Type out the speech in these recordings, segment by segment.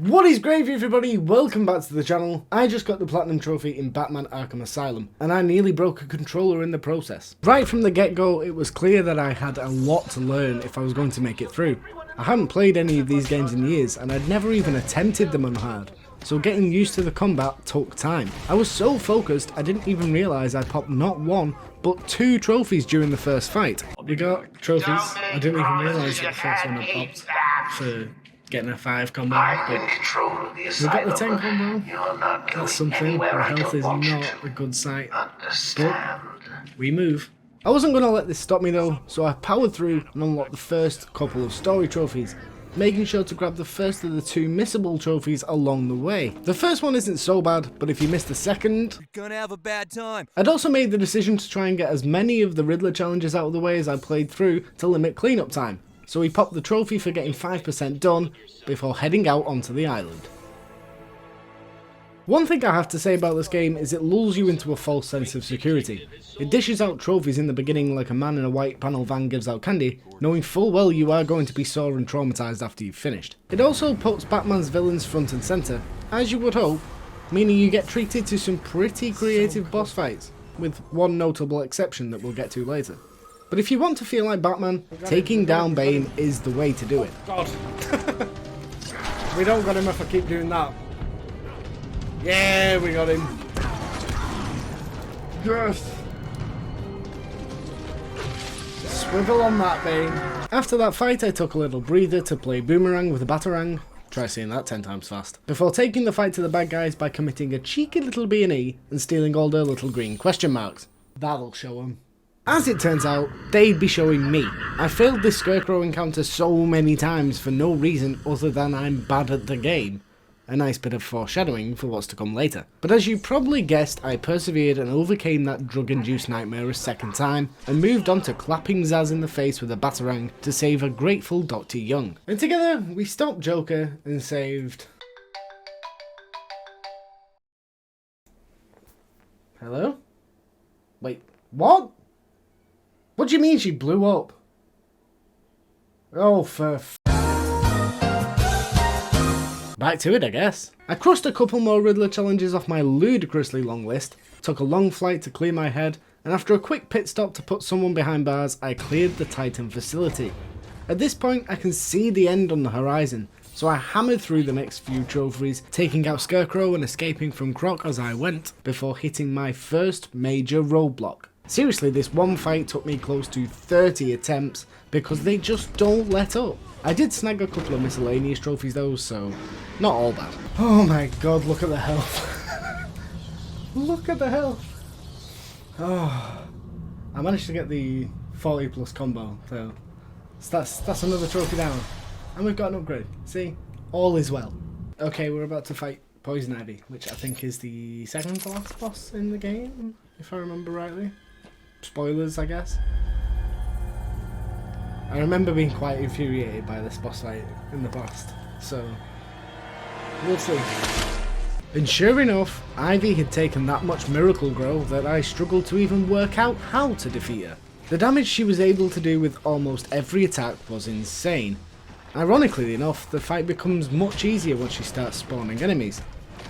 What is gravy, everybody? Welcome back to the channel. I just got the Platinum Trophy in Batman Arkham Asylum, and I nearly broke a controller in the process. Right from the get-go, it was clear that I had a lot to learn if I was going to make it through. I hadn't played any of these games in years, and I'd never even attempted them on hard, so getting used to the combat took time. I was so focused, I didn't even realise I popped not one, but 2 trophies during the first fight. We got trophies. I didn't even realise that the first one I popped for getting a 5 combo, but we got the 10 combo. That's something. Our health is not a good sight, but we move. I wasn't going to let this stop me though, so I powered through and unlocked the first couple of story trophies, making sure to grab the first of the 2 missable trophies along the way. The first one isn't so bad, but if you miss the second, you're gonna have a bad time. I'd also made the decision to try and get as many of the Riddler challenges out of the way as I played through to limit cleanup time. So we popped the trophy for getting 5% done before heading out onto the island. One thing I have to say about this game is it lulls you into a false sense of security. It dishes out trophies in the beginning like a man in a white panel van gives out candy, knowing full well you are going to be sore and traumatised after you've finished. It also puts Batman's villains front and centre, as you would hope, meaning you get treated to some pretty creative boss fights, with one notable exception that we'll get to later. But if you want to feel like Batman, taking down Bane is the way to do it. God. We don't got him if I keep doing that. Yeah, we got him. Yes. Swivel on that, Bane. After that fight, I took a little breather to play Boomerang with a Batarang. Try saying that 10 times fast. Before taking the fight to the bad guys by committing a cheeky little B&E and stealing all their little green question marks. That'll show them. As it turns out, they'd be showing me. I failed this Scarecrow encounter so many times for no reason other than I'm bad at the game. A nice bit of foreshadowing for what's to come later. But as you probably guessed, I persevered and overcame that drug-induced nightmare a second time, and moved on to clapping Zaz in the face with a Batarang to save a grateful Dr. Young. And together, we stopped Joker and saved... Hello? Wait, what? What do you mean she blew up? Oh, for back to it, I guess. I crossed a couple more Riddler challenges off my ludicrously long list, took a long flight to clear my head, and after a quick pit stop to put someone behind bars, I cleared the Titan facility. At this point, I can see the end on the horizon, so I hammered through the next few trophies, taking out Scarecrow and escaping from Croc as I went, before hitting my first major roadblock. Seriously, this one fight took me close to 30 attempts because they just don't let up. I did snag a couple of miscellaneous trophies though, so not all bad. Oh my god, look at the health. Look at the health. Oh, I managed to get the 40 plus combo, so that's another trophy down. And we've got an upgrade. See? All is well. Okay, we're about to fight Poison Ivy, which I think is the second to last boss in the game, if I remember rightly. Spoilers, I guess. I remember being quite infuriated by this boss fight in the past, so we'll see. And sure enough, Ivy had taken that much miracle grow that I struggled to even work out how to defeat her. The damage she was able to do with almost every attack was insane. Ironically enough, the fight becomes much easier once she starts spawning enemies.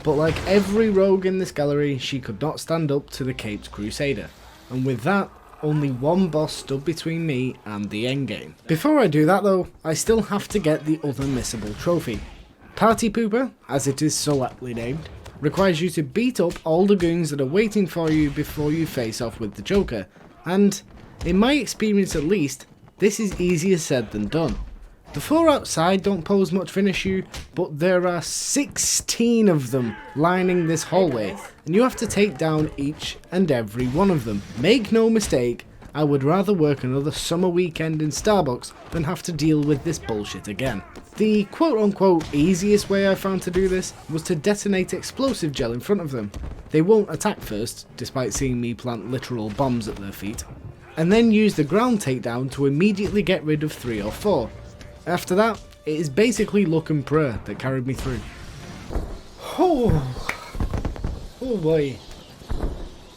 But like every rogue in this gallery, she could not stand up to the Caped Crusader. And with that, only one boss stood between me and the endgame. Before I do that though, I still have to get the other missable trophy. Party Pooper, as it is so aptly named, requires you to beat up all the goons that are waiting for you before you face off with the Joker. And, in my experience at least, this is easier said than done. The 4 outside don't pose much of an issue, but there are 16 of them lining this hallway, and you have to take down each and every one of them. Make no mistake, I would rather work another summer weekend in Starbucks than have to deal with this bullshit again. The quote-unquote easiest way I found to do this was to detonate explosive gel in front of them. They won't attack first, despite seeing me plant literal bombs at their feet, and then use the ground takedown to immediately get rid of 3 or 4. After that, it is basically luck and prayer that carried me through. Oh boy,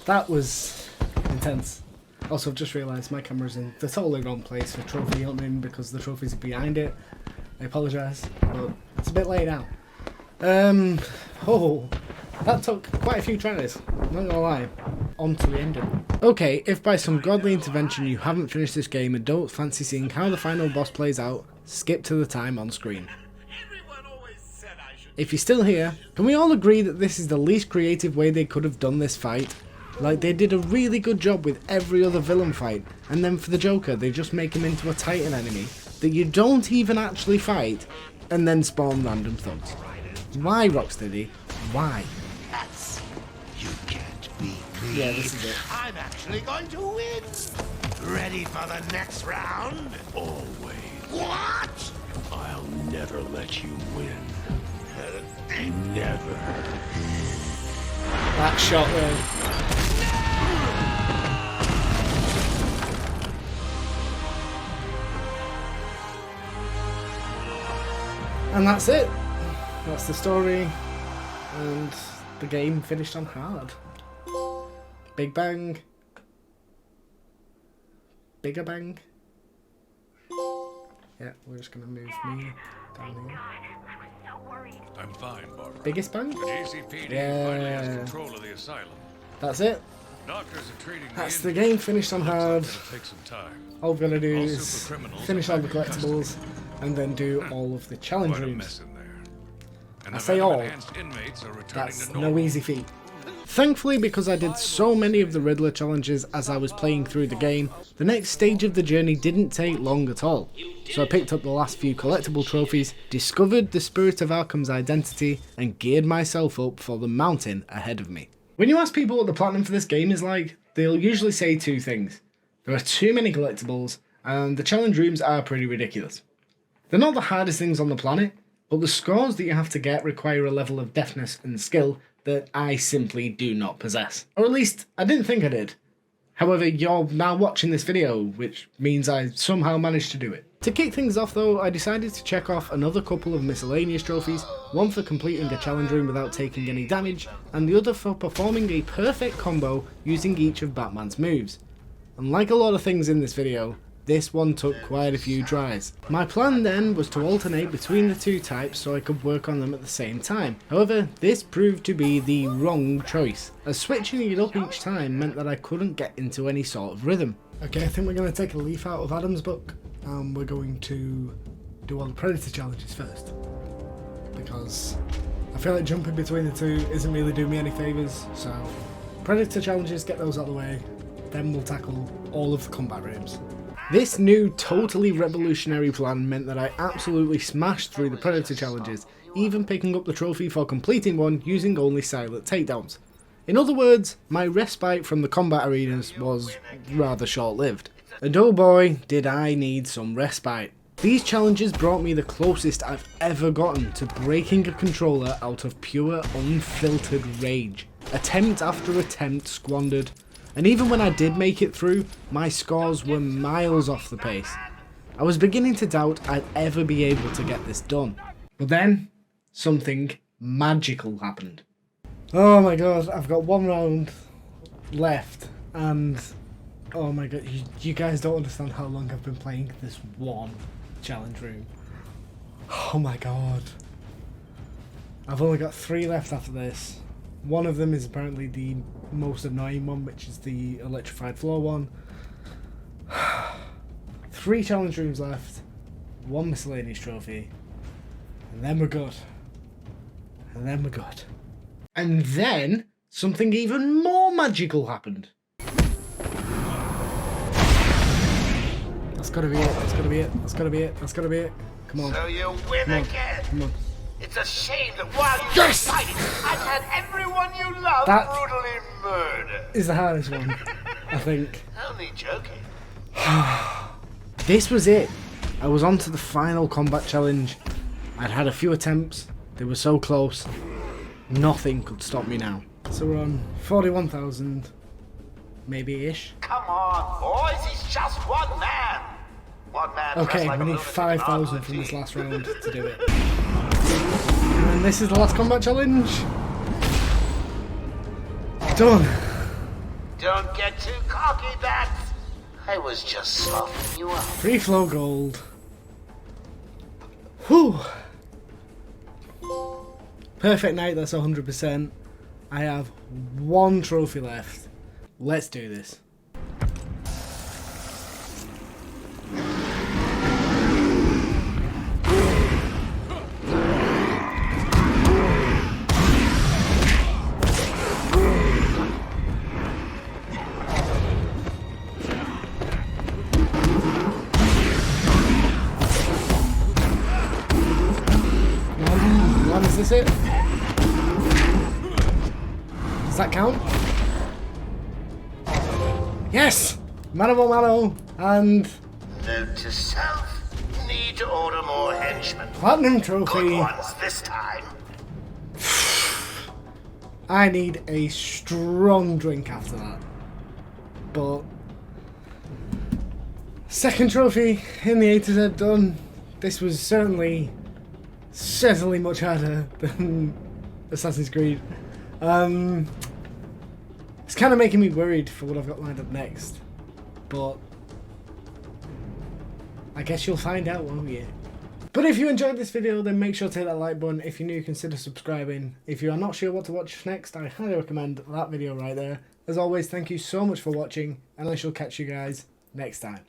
that was intense. Also, I've just realised my camera's in the totally wrong place for trophy hunting because the trophies are behind it. I apologise, but it's a bit late now. Oh, that took quite a few tries, not gonna lie. On to the ending. Okay, if by some godly intervention you haven't finished this game and don't fancy seeing how the final boss plays out, skip to the time on screen. If you're still here, can we all agree that this is the least creative way they could have done this fight? Like, they did a really good job with every other villain fight, and then for the Joker they just make him into a Titan enemy that you don't even actually fight, and then spawn random thugs. Why, Rocksteady? Why? That's... You can't beat me. Yeah, this is it. I'm actually going to win. Ready for the next round? Always. What? I'll never let you win. Never. That shot there. And that's it. That's the story. And the game finished on hard. Big bang. Bigger bang. Yeah, we're just gonna move me down here. I'm fine, Barbara. Biggest bang? The GCPD Yeah. finally has control of the asylum. That's it. Doctors are treating That's the the game finished on hard. It's gonna take some time. All we're gonna do All is supercriminals finish are all the back in collectibles and then do all of the challenge Quite a rooms. mess in there. And I the say all. enhanced inmates are returning That's to no normal. easy feat. Thankfully, because I did so many of the Riddler challenges as I was playing through the game, the next stage of the journey didn't take long at all. So I picked up the last few collectible trophies, discovered the Spirit of Arkham's identity, and geared myself up for the mountain ahead of me. When you ask people what the platinum for this game is like, they'll usually say two things. There are too many collectibles, and the challenge rooms are pretty ridiculous. They're not the hardest things on the planet, but the scores that you have to get require a level of deftness and skill that I simply do not possess. Or at least, I didn't think I did. However, you're now watching this video, which means I somehow managed to do it. To kick things off though, I decided to check off another couple of miscellaneous trophies, one for completing a challenge room without taking any damage, and the other for performing a perfect combo using each of Batman's moves. And like a lot of things in this video, this one took quite a few tries. My plan then was to alternate between the two types so I could work on them at the same time. However, this proved to be the wrong choice, as switching it up each time meant that I couldn't get into any sort of rhythm. Okay, I think we're going to take a leaf out of Adam's book, and we're going to do all the Predator challenges first. Because I feel like jumping between the two isn't really doing me any favours, so Predator challenges, get those out of the way, then we'll tackle all of the combat rooms. This new totally revolutionary plan meant that I absolutely smashed through the Predator challenges, even picking up the trophy for completing one using only silent takedowns. In other words, my respite from the combat arenas was rather short-lived. And oh boy, did I need some respite. These challenges brought me the closest I've ever gotten to breaking a controller out of pure unfiltered rage. Attempt after attempt squandered. And even when I did make it through, my scores were miles off the pace. I was beginning to doubt I'd ever be able to get this done. But then, something magical happened. Oh my god, I've got one round left, and oh my god, you guys don't understand how long I've been playing this one challenge room. Oh my god. I've only got 3 left after this. One of them is apparently the most annoying one, which is the electrified floor one. 3 challenge rooms left, 1 miscellaneous trophy, and then we're good. And then we're good. And then something even more magical happened. That's gotta be it, that's gotta be it, that's gotta be it, that's gotta be it. Come on. So you win again. Come on. It's a shame that while you were fighting, I've had everyone you love That- brutally murdered. Is the hardest one, I think. Only joking. This was it. I was on to the final combat challenge. I'd had a few attempts. They were so close. Nothing could stop me now. So we're on 41,000, maybe-ish. Come on, boys, he's just one man. One man. Okay, dressed like we a need lunatic 5,000 and from this armed last round to do it. And then this is the last combat challenge. Done. Don't get too cocky, Bats. I was just softening you up. Free flow gold. Whew. Perfect night, that's 100%. I have one trophy left. Let's do this. Is this it? Does that count? Yes! Mano a mano, and Note to self. Need to order more henchmen. platinum Good trophy. ones this time. I need a strong drink after that. But second trophy in the A to Z done. This was certainly much harder than Assassin's Creed. It's kind of making me worried for what I've got lined up next. But I guess you'll find out, won't you? But if you enjoyed this video, then make sure to hit that like button. If you're new, consider subscribing. If you are not sure what to watch next, I highly recommend that video right there. As always, thank you so much for watching, and I shall catch you guys next time.